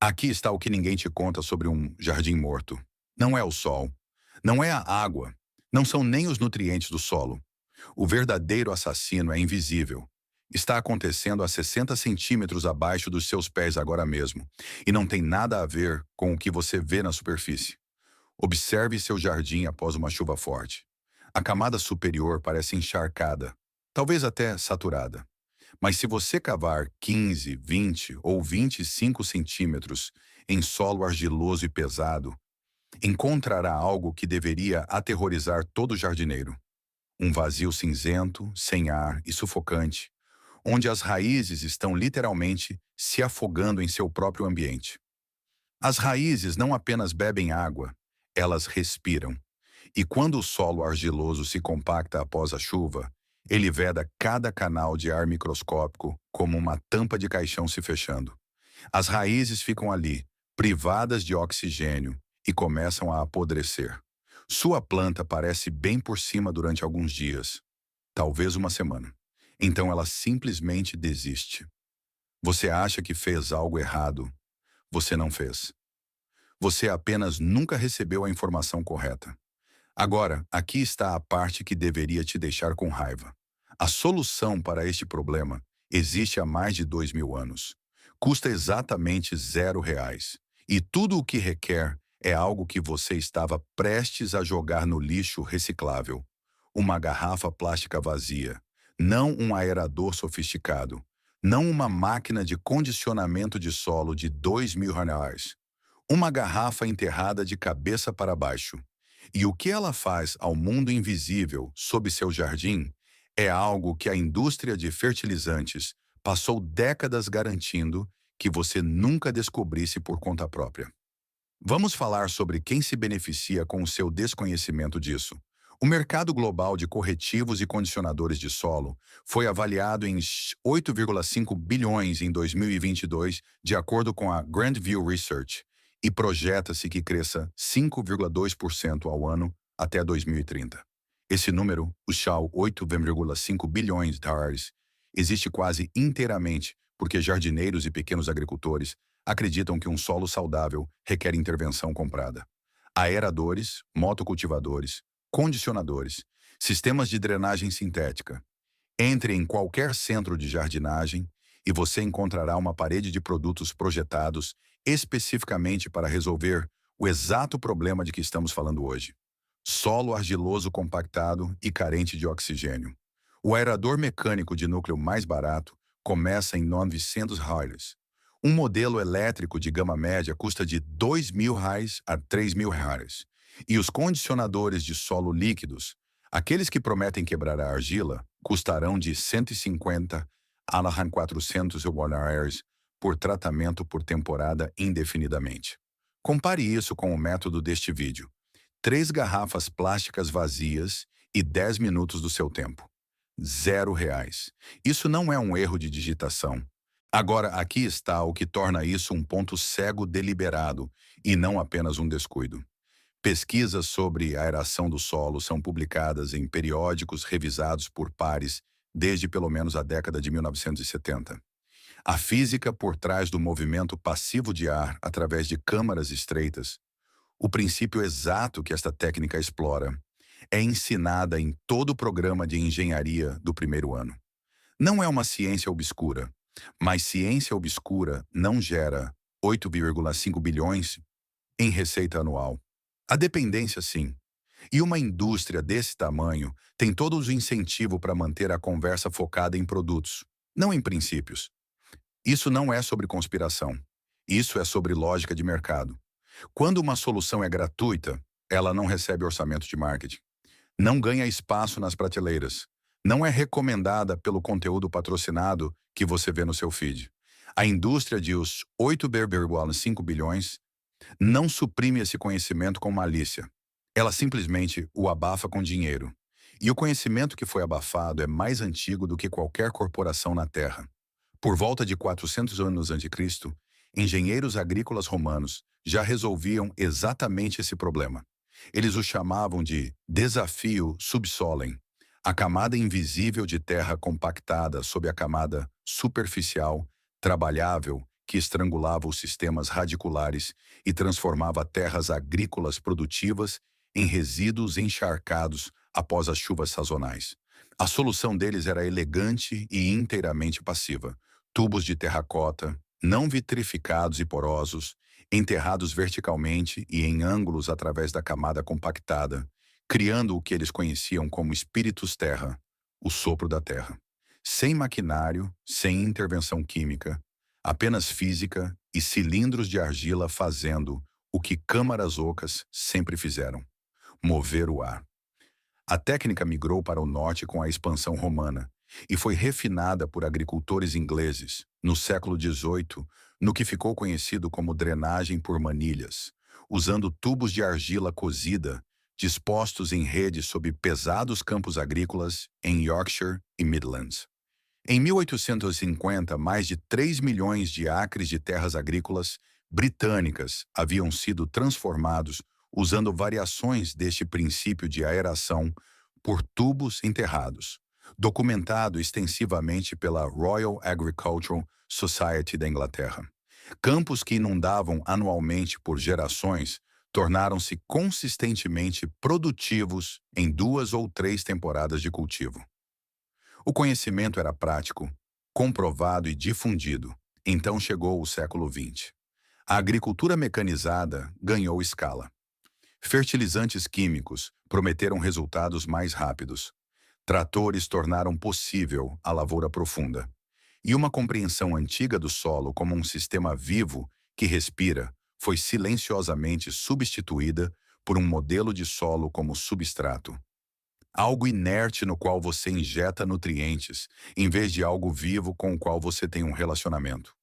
Aqui está o que ninguém te conta sobre um jardim morto. Não é o sol, não é a água, não são nem os nutrientes do solo. O verdadeiro assassino é invisível. Está acontecendo a 60 centímetros abaixo dos seus pés agora mesmo, e não tem nada a ver com o que você vê na superfície. Observe seu jardim após uma chuva forte. A camada superior parece encharcada, talvez até saturada. Mas se você cavar 15, 20 ou 25 centímetros em solo argiloso e pesado, encontrará algo que deveria aterrorizar todo jardineiro. Um vazio cinzento, sem ar e sufocante, onde as raízes estão literalmente se afogando em seu próprio ambiente. As raízes não apenas bebem água, elas respiram. E quando o solo argiloso se compacta após a chuva, ele veda cada canal de ar microscópico como uma tampa de caixão se fechando. As raízes ficam ali, privadas de oxigênio, e começam a apodrecer. Sua planta parece bem por cima durante alguns dias, talvez uma semana. Então ela simplesmente desiste. Você acha que fez algo errado. Você não fez. Você apenas nunca recebeu a informação correta. Agora, aqui está a parte que deveria te deixar com raiva. A solução para este problema existe há mais de 2.000 anos. Custa exatamente R$ 0. E tudo o que requer é algo que você estava prestes a jogar no lixo reciclável. Uma garrafa plástica vazia. Não um aerador sofisticado. Não uma máquina de condicionamento de solo de R$ 2.000. Uma garrafa enterrada de cabeça para baixo. E o que ela faz ao mundo invisível sob seu jardim é algo que a indústria de fertilizantes passou décadas garantindo que você nunca descobrisse por conta própria. Vamos falar sobre quem se beneficia com o seu desconhecimento disso. O mercado global de corretivos e condicionadores de solo foi avaliado em 8,5 bilhões em 2022, de acordo com a Grandview Research, e projeta-se que cresça 5,2% ao ano até 2030. Esse número, o Shaw 8,5 bilhões de dólares, existe quase inteiramente porque jardineiros e pequenos agricultores acreditam que um solo saudável requer intervenção comprada. Aeradores, motocultivadores, condicionadores, sistemas de drenagem sintética. Entre em qualquer centro de jardinagem e você encontrará uma parede de produtos projetados especificamente para resolver o exato problema de que estamos falando hoje. Solo argiloso compactado e carente de oxigênio. O aerador mecânico de núcleo mais barato começa em R$ 900. Um modelo elétrico de gama média custa de R$ 2.000 a R$ 3.000. E os condicionadores de solo líquidos, aqueles que prometem quebrar a argila, custarão de 150 a R$ 400 por tratamento por temporada indefinidamente. Compare isso com o método deste vídeo. 3 garrafas plásticas vazias e 10 minutos do seu tempo. R$ 0. Isso não é um erro de digitação. Agora, aqui está o que torna isso um ponto cego deliberado e não apenas um descuido. Pesquisas sobre aeração do solo são publicadas em periódicos revisados por pares desde pelo menos a década de 1970. A física por trás do movimento passivo de ar através de câmaras estreitas, o princípio exato que esta técnica explora, é ensinada em todo o programa de engenharia do primeiro ano. Não é uma ciência obscura, mas ciência obscura não gera 8,5 bilhões em receita anual. A dependência, sim. E uma indústria desse tamanho tem todos os incentivos para manter a conversa focada em produtos, não em princípios. Isso não é sobre conspiração. Isso é sobre lógica de mercado. Quando uma solução é gratuita, ela não recebe orçamento de marketing. Não ganha espaço nas prateleiras. Não é recomendada pelo conteúdo patrocinado que você vê no seu feed. A indústria de os 8,5 bilhões não suprime esse conhecimento com malícia. Ela simplesmente o abafa com dinheiro. E o conhecimento que foi abafado é mais antigo do que qualquer corporação na Terra. Por volta de 400 anos a.C., engenheiros agrícolas romanos já resolviam exatamente esse problema. Eles o chamavam de desafio subsolen, a camada invisível de terra compactada sob a camada superficial, trabalhável, que estrangulava os sistemas radiculares e transformava terras agrícolas produtivas em resíduos encharcados após as chuvas sazonais. A solução deles era elegante e inteiramente passiva. Tubos de terracota, não vitrificados e porosos, enterrados verticalmente e em ângulos através da camada compactada, criando o que eles conheciam como espíritus terra, o sopro da terra. Sem maquinário, sem intervenção química, apenas física e cilindros de argila fazendo o que câmaras ocas sempre fizeram: mover o ar. A técnica migrou para o norte com a expansão romana e foi refinada por agricultores ingleses, no século XVIII, no que ficou conhecido como drenagem por manilhas, usando tubos de argila cozida dispostos em rede sob pesados campos agrícolas em Yorkshire e Midlands. Em 1850, mais de 3 milhões de acres de terras agrícolas britânicas haviam sido transformados usando variações deste princípio de aeração por tubos enterrados, documentado extensivamente pela Royal Agricultural Society da Inglaterra. Campos que inundavam anualmente por gerações tornaram-se consistentemente produtivos em 2 ou 3 temporadas de cultivo. O conhecimento era prático, comprovado e difundido. Então chegou o século XX. A agricultura mecanizada ganhou escala. Fertilizantes químicos prometeram resultados mais rápidos. Tratores tornaram possível a lavoura profunda. E uma compreensão antiga do solo como um sistema vivo que respira foi silenciosamente substituída por um modelo de solo como substrato. Algo inerte no qual você injeta nutrientes, em vez de algo vivo com o qual você tem um relacionamento.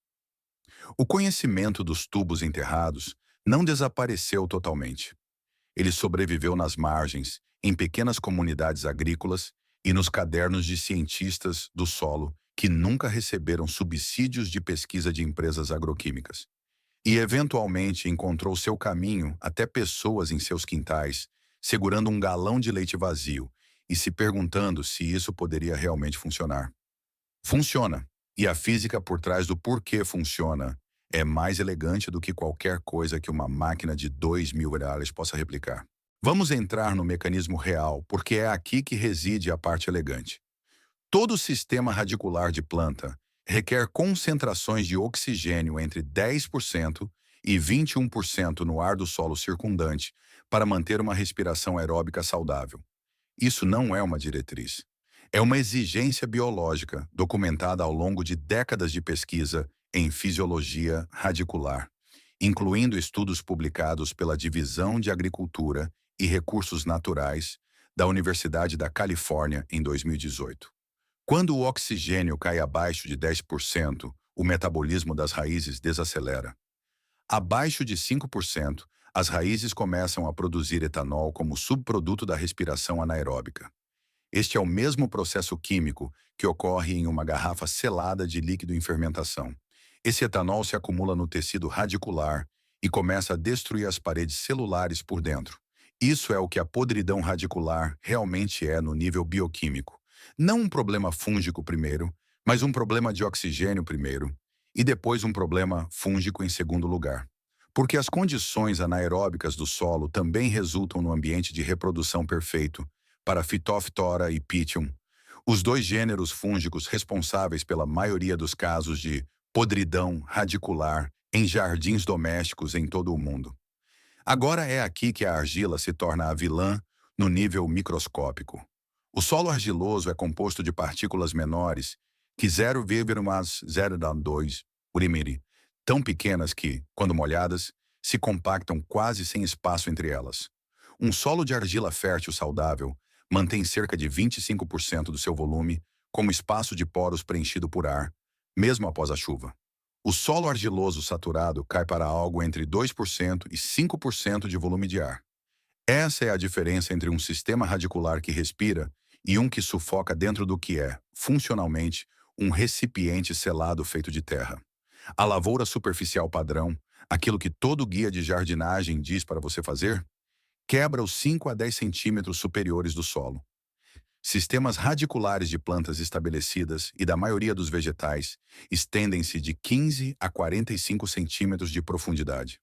O conhecimento dos tubos enterrados não desapareceu totalmente. Ele sobreviveu nas margens, em pequenas comunidades agrícolas e nos cadernos de cientistas do solo que nunca receberam subsídios de pesquisa de empresas agroquímicas. E, eventualmente, encontrou seu caminho até pessoas em seus quintais, segurando um galão de leite vazio e se perguntando se isso poderia realmente funcionar. Funciona, e a física por trás do porquê funciona é mais elegante do que qualquer coisa que uma máquina de US$ 2.000 possa replicar. Vamos entrar no mecanismo real, porque é aqui que reside a parte elegante. Todo sistema radicular de planta requer concentrações de oxigênio entre 10% e 21% no ar do solo circundante para manter uma respiração aeróbica saudável. Isso não é uma diretriz. É uma exigência biológica documentada ao longo de décadas de pesquisa em fisiologia radicular, incluindo estudos publicados pela Divisão de Agricultura e Recursos Naturais da Universidade da Califórnia em 2018. Quando o oxigênio cai abaixo de 10%, o metabolismo das raízes desacelera. Abaixo de 5%, as raízes começam a produzir etanol como subproduto da respiração anaeróbica. Este é o mesmo processo químico que ocorre em uma garrafa selada de líquido em fermentação. Esse etanol se acumula no tecido radicular e começa a destruir as paredes celulares por dentro. Isso é o que a podridão radicular realmente é no nível bioquímico. Não um problema fúngico primeiro, mas um problema de oxigênio primeiro, e depois um problema fúngico em segundo lugar. Porque as condições anaeróbicas do solo também resultam no ambiente de reprodução perfeito para Phytophthora e Pythium, os 2 gêneros fúngicos responsáveis pela maioria dos casos de podridão radicular em jardins domésticos em todo o mundo. Agora é aqui que a argila se torna a vilã no nível microscópico. O solo argiloso é composto de partículas menores que 0,02 milímetro, tão pequenas que, quando molhadas, se compactam quase sem espaço entre elas. Um solo de argila fértil saudável mantém cerca de 25% do seu volume como espaço de poros preenchido por ar, mesmo após a chuva. O solo argiloso saturado cai para algo entre 2% e 5% de volume de ar. Essa é a diferença entre um sistema radicular que respira e um que sufoca dentro do que é, funcionalmente, um recipiente selado feito de terra. A lavoura superficial padrão, aquilo que todo guia de jardinagem diz para você fazer, quebra os 5 a 10 centímetros superiores do solo. Sistemas radiculares de plantas estabelecidas e da maioria dos vegetais estendem-se de 15 a 45 centímetros de profundidade.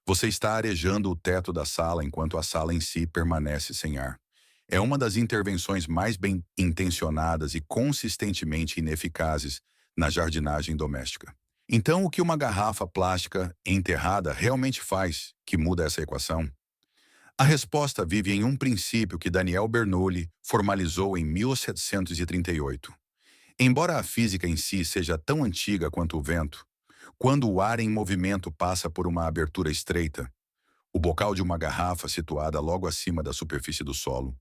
Você está arejando o teto da sala enquanto a sala em si permanece sem ar. É uma das intervenções mais bem intencionadas e consistentemente ineficazes na jardinagem doméstica. Então, o que uma garrafa plástica enterrada realmente faz que muda essa equação? A resposta vive em um princípio que Daniel Bernoulli formalizou em 1738. Embora a física em si seja tão antiga quanto o vento, quando o ar em movimento passa por uma abertura estreita, o bocal de uma garrafa situada logo acima da superfície do solo,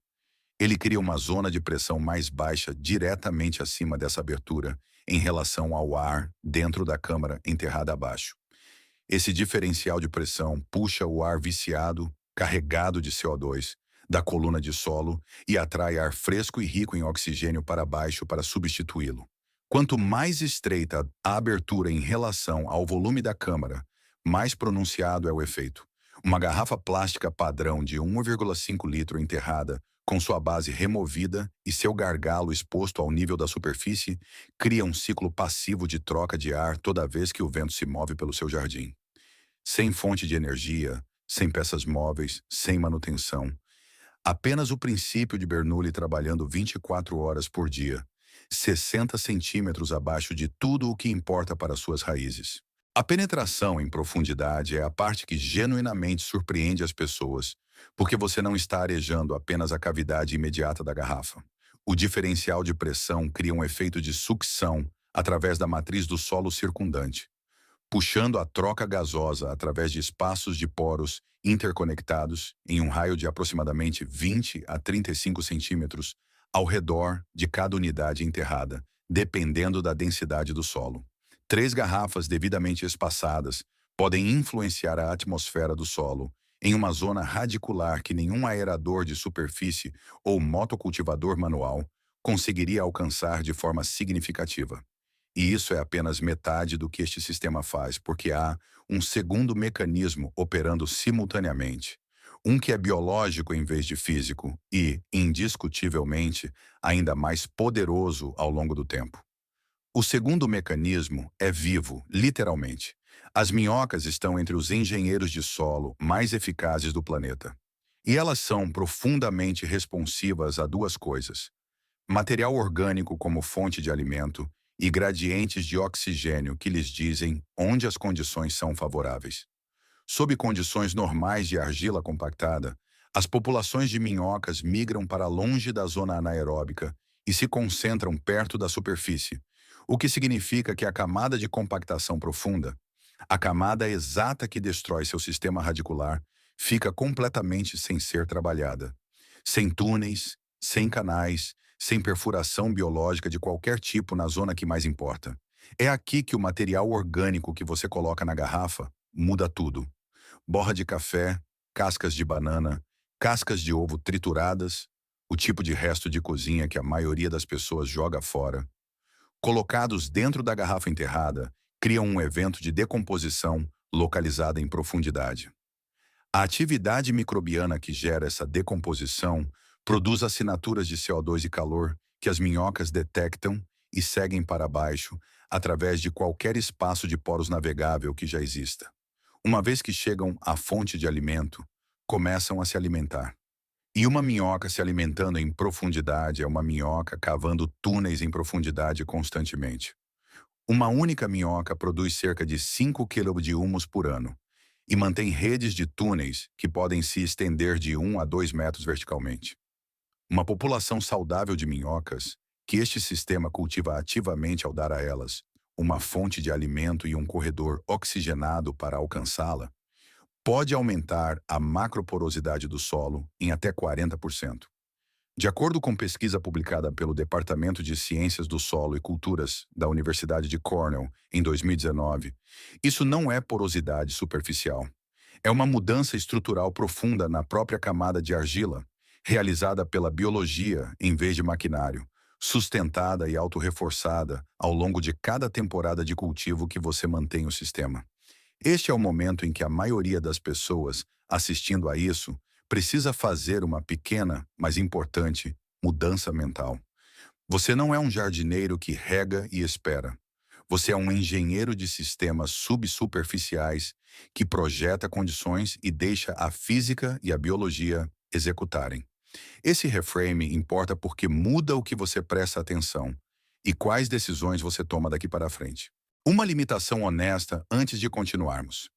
ele cria uma zona de pressão mais baixa diretamente acima dessa abertura em relação ao ar dentro da câmara enterrada abaixo. Esse diferencial de pressão puxa o ar viciado, carregado de CO2, da coluna de solo e atrai ar fresco e rico em oxigênio para baixo para substituí-lo. Quanto mais estreita a abertura em relação ao volume da câmara, mais pronunciado é o efeito. Uma garrafa plástica padrão de 1,5 litro enterrada, com sua base removida e seu gargalo exposto ao nível da superfície, cria um ciclo passivo de troca de ar toda vez que o vento se move pelo seu jardim. Sem fonte de energia, sem peças móveis, sem manutenção. Apenas o princípio de Bernoulli trabalhando 24 horas por dia, 60 centímetros abaixo de tudo o que importa para suas raízes. A penetração em profundidade é a parte que genuinamente surpreende as pessoas, porque você não está arejando apenas a cavidade imediata da garrafa. O diferencial de pressão cria um efeito de sucção através da matriz do solo circundante, puxando a troca gasosa através de espaços de poros interconectados em um raio de aproximadamente 20 a 35 centímetros ao redor de cada unidade enterrada, dependendo da densidade do solo. 3 garrafas devidamente espaçadas podem influenciar a atmosfera do solo em uma zona radicular que nenhum aerador de superfície ou motocultivador manual conseguiria alcançar de forma significativa. E isso é apenas metade do que este sistema faz, porque há um segundo mecanismo operando simultaneamente. Um que é biológico em vez de físico e, indiscutivelmente, ainda mais poderoso ao longo do tempo. O segundo mecanismo é vivo, literalmente. As minhocas estão entre os engenheiros de solo mais eficazes do planeta. E elas são profundamente responsivas a 2 coisas: material orgânico como fonte de alimento e gradientes de oxigênio que lhes dizem onde as condições são favoráveis. Sob condições normais de argila compactada, as populações de minhocas migram para longe da zona anaeróbica e se concentram perto da superfície, o que significa que a camada de compactação profunda, a camada exata que destrói seu sistema radicular, fica completamente sem ser trabalhada. Sem túneis, sem canais, sem perfuração biológica de qualquer tipo na zona que mais importa. É aqui que o material orgânico que você coloca na garrafa muda tudo. Borra de café, cascas de banana, cascas de ovo trituradas, o tipo de resto de cozinha que a maioria das pessoas joga fora, colocados dentro da garrafa enterrada, criam um evento de decomposição localizada em profundidade. A atividade microbiana que gera essa decomposição produz assinaturas de CO2 e calor que as minhocas detectam e seguem para baixo através de qualquer espaço de poros navegável que já exista. Uma vez que chegam à fonte de alimento, começam a se alimentar. E uma minhoca se alimentando em profundidade é uma minhoca cavando túneis em profundidade constantemente. Uma única minhoca produz cerca de 5 kg de humus por ano e mantém redes de túneis que podem se estender de 1 a 2 metros verticalmente. Uma população saudável de minhocas, que este sistema cultiva ativamente ao dar a elas uma fonte de alimento e um corredor oxigenado para alcançá-la, pode aumentar a macroporosidade do solo em até 40%. De acordo com pesquisa publicada pelo Departamento de Ciências do Solo e Culturas da Universidade de Cornell em 2019, isso não é porosidade superficial. É uma mudança estrutural profunda na própria camada de argila, realizada pela biologia em vez de maquinário, sustentada e autorreforçada ao longo de cada temporada de cultivo que você mantém o sistema. Este é o momento em que a maioria das pessoas, assistindo a isso, precisa fazer uma pequena, mas importante, mudança mental. Você não é um jardineiro que rega e espera. Você é um engenheiro de sistemas subsuperficiais que projeta condições e deixa a física e a biologia executarem. Esse reframe importa porque muda o que você presta atenção e quais decisões você toma daqui para frente. Uma limitação honesta antes de continuarmos.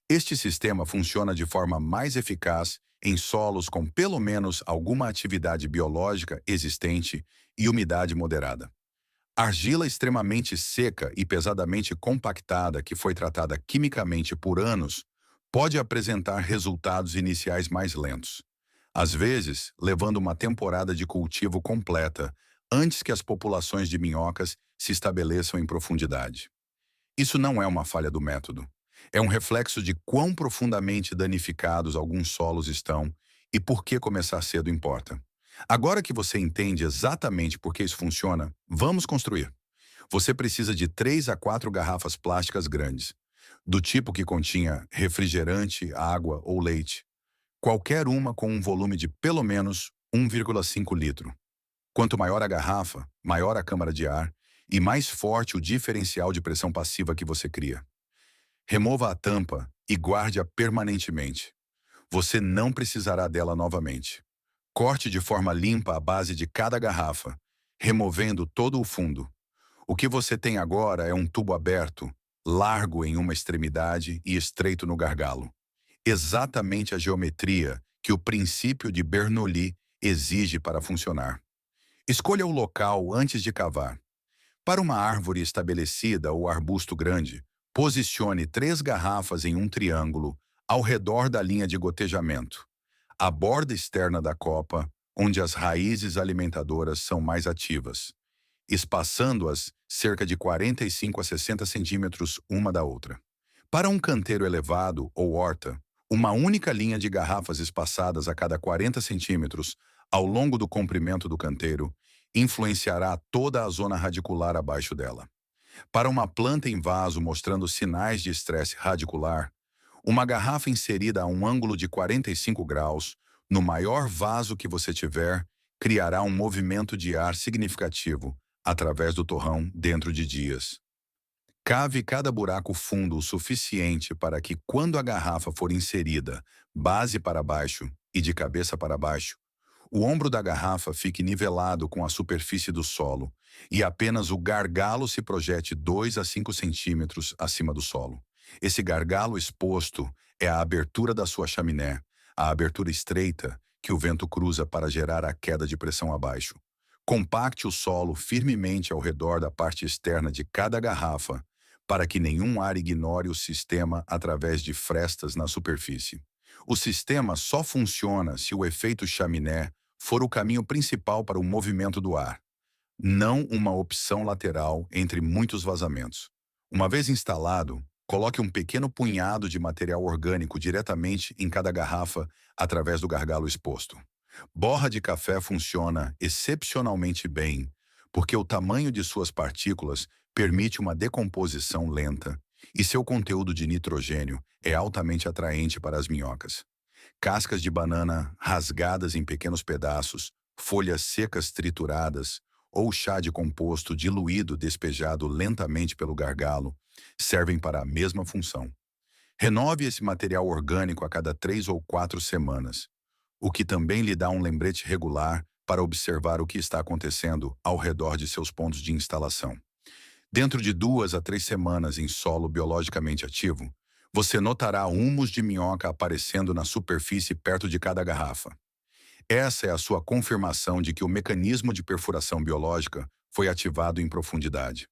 Este sistema funciona de forma mais eficaz em solos com pelo menos alguma atividade biológica existente e umidade moderada. Argila extremamente seca e pesadamente compactada que foi tratada quimicamente por anos pode apresentar resultados iniciais mais lentos, às vezes levando uma temporada de cultivo completa antes que as populações de minhocas se estabeleçam em profundidade. Isso não é uma falha do método. É um reflexo de quão profundamente danificados alguns solos estão e por que começar cedo importa. Agora que você entende exatamente por que isso funciona, vamos construir. Você precisa de 3 a 4 garrafas plásticas grandes, do tipo que continha refrigerante, água ou leite. Qualquer uma com um volume de pelo menos 1,5 litro. Quanto maior a garrafa, maior a câmara de ar e mais forte o diferencial de pressão passiva que você cria. Remova a tampa e guarde-a permanentemente. Você não precisará dela novamente. Corte de forma limpa a base de cada garrafa, removendo todo o fundo. O que você tem agora é um tubo aberto, largo em uma extremidade e estreito no gargalo. Exatamente a geometria que o princípio de Bernoulli exige para funcionar. Escolha o local antes de cavar. Para uma árvore estabelecida ou arbusto grande, posicione 3 garrafas em um triângulo ao redor da linha de gotejamento. A borda externa da copa, onde as raízes alimentadoras são mais ativas, espaçando-as cerca de 45 a 60 centímetros uma da outra. Para um canteiro elevado ou horta, uma única linha de garrafas espaçadas a cada 40 centímetros ao longo do comprimento do canteiro influenciará toda a zona radicular abaixo dela. Para uma planta em vaso mostrando sinais de estresse radicular, uma garrafa inserida a um ângulo de 45 graus, no maior vaso que você tiver, criará um movimento de ar significativo através do torrão dentro de dias. Cave cada buraco fundo o suficiente para que, quando a garrafa for inserida base para baixo e de cabeça para baixo, o ombro da garrafa fique nivelado com a superfície do solo e apenas o gargalo se projete 2 a 5 centímetros acima do solo. Esse gargalo exposto é a abertura da sua chaminé, a abertura estreita que o vento cruza para gerar a queda de pressão abaixo. Compacte o solo firmemente ao redor da parte externa de cada garrafa para que nenhum ar ignore o sistema através de frestas na superfície. O sistema só funciona se o efeito chaminé for o caminho principal para o movimento do ar, não uma opção lateral entre muitos vazamentos. Uma vez instalado, coloque um pequeno punhado de material orgânico diretamente em cada garrafa através do gargalo exposto. Borra de café funciona excepcionalmente bem, porque o tamanho de suas partículas permite uma decomposição lenta e seu conteúdo de nitrogênio é altamente atraente para as minhocas. Cascas de banana rasgadas em pequenos pedaços, folhas secas trituradas ou chá de composto diluído despejado lentamente pelo gargalo servem para a mesma função. Renove esse material orgânico a cada 3 ou 4 semanas, o que também lhe dá um lembrete regular para observar o que está acontecendo ao redor de seus pontos de instalação. Dentro de 2 a 3 semanas em solo biologicamente ativo, você notará humus de minhoca aparecendo na superfície perto de cada garrafa. Essa é a sua confirmação de que o mecanismo de perfuração biológica foi ativado em profundidade.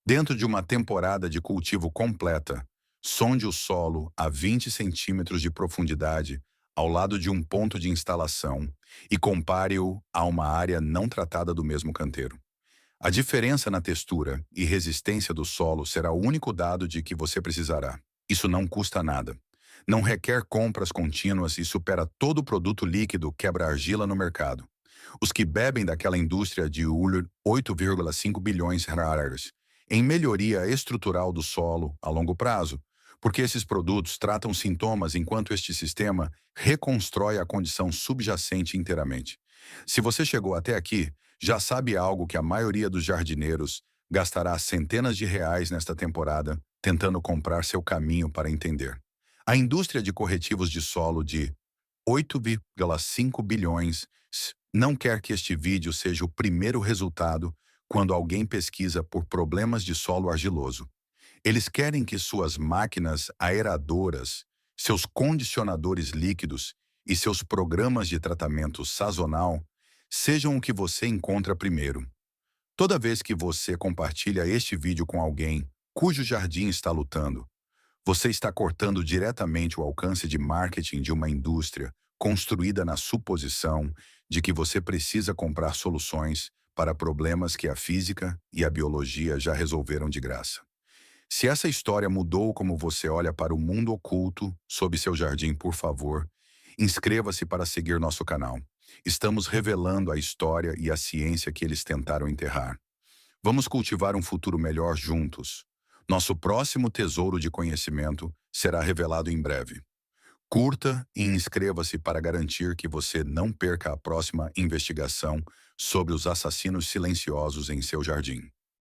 Dentro de uma temporada de cultivo completa, sonde o solo a 20 centímetros de profundidade ao lado de um ponto de instalação e compare-o a uma área não tratada do mesmo canteiro. A diferença na textura e resistência do solo será o único dado de que você precisará. Isso não custa nada. Não requer compras contínuas e supera todo o produto líquido quebra-argila no mercado. Os que bebem daquela indústria de 8,5 bilhões de reais em melhoria estrutural do solo a longo prazo, porque esses produtos tratam sintomas enquanto este sistema reconstrói a condição subjacente inteiramente. Se você chegou até aqui, já sabe algo que a maioria dos jardineiros gastará centenas de reais nesta temporada tentando comprar seu caminho para entender. A indústria de corretivos de solo de 8,5 bilhões não quer que este vídeo seja o primeiro resultado quando alguém pesquisa por problemas de solo argiloso. Eles querem que suas máquinas aeradoras, seus condicionadores líquidos e seus programas de tratamento sazonal sejam o que você encontra primeiro. Toda vez que você compartilha este vídeo com alguém cujo jardim está lutando, você está cortando diretamente o alcance de marketing de uma indústria construída na suposição de que você precisa comprar soluções para problemas que a física e a biologia já resolveram de graça. Se essa história mudou como você olha para o mundo oculto sob seu jardim, por favor, inscreva-se para seguir nosso canal. Estamos revelando a história e a ciência que eles tentaram enterrar. Vamos cultivar um futuro melhor juntos. Nosso próximo tesouro de conhecimento será revelado em breve. Curta e inscreva-se para garantir que você não perca a próxima investigação sobre os assassinos silenciosos em seu jardim.